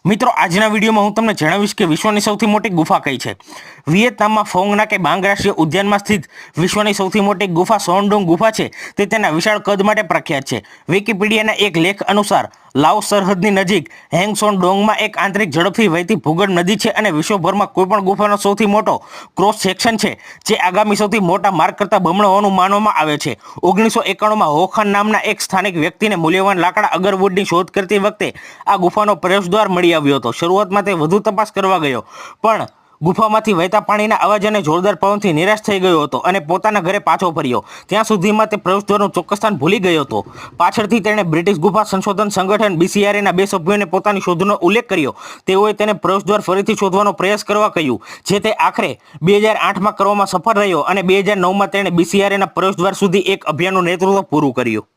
મિત્રો આજના વિડીયોમાં હું તમને જણાવીશ કે વિશ્વની સૌથી મોટી ગુફા કઈ છે। વિયેતનામમાં ફોંગના કે બાંગ રાષ્ટ્રીય ઉદ્યાનમાં સ્થિત વિશ્વની સૌથી મોટી ગુફા સોનડોંગ ગુફા છે તે તેના વિશાળ કદ માટે પ્રખ્યાત છે। વિકિપીડિયાના એક લેખ અનુસાર લાઓસ સરહદની નજીક હેંગસોનડોંગમાં એક આંતરિક ઝડપથી વહેતી ભૂગર્ભ નદી છે અને વિશ્વભરમાં કોઈપણ ગુફાનો સૌથી મોટો ક્રોસ સેક્શન છે જે આગામી સૌથી મોટા માર્ગ કરતાં બમણો હોવાનું માનવામાં આવે છે। 1991માં હોખાન નામના એક સ્થાનિક વ્યક્તિને મૂલ્યવાન લાકડા અગરવુડની શોધ કરતી વખતે આ ગુફાનો પ્રવેશદ્વાર મળી આવ્યો હતો। શરૂઆતમાં તે વધુ તપાસ કરવા ગયો પણ ગુફામાંથી વહેતા પાણીના અવાજ અને જોરદાર પવનથી નિરાશ થઈ ગયો હતો અને પોતાના ઘરે પાછો ફર્યો। ત્યાં સુધીમાં તે પ્રવેશદ્વારનું ચોક્કસ સ્થાન ભૂલી ગયો હતો। પાછળથી તેણે બ્રિટિશ ગુફા સંશોધન સંગઠન BCRAના 2 સભ્યોને પોતાની શોધનો ઉલ્લેખ કર્યો। તેઓએ તેને પ્રવેશદ્વાર ફરીથી શોધવાનો પ્રયાસ કરવા કહ્યું જે તે આખરે 2008માં કરવામાં સફળ રહ્યો અને 2009માં તેણે BCRAના પ્રવેશદ્વાર સુધી એક અભિયાનનું નેતૃત્વ પૂરું કર્યું।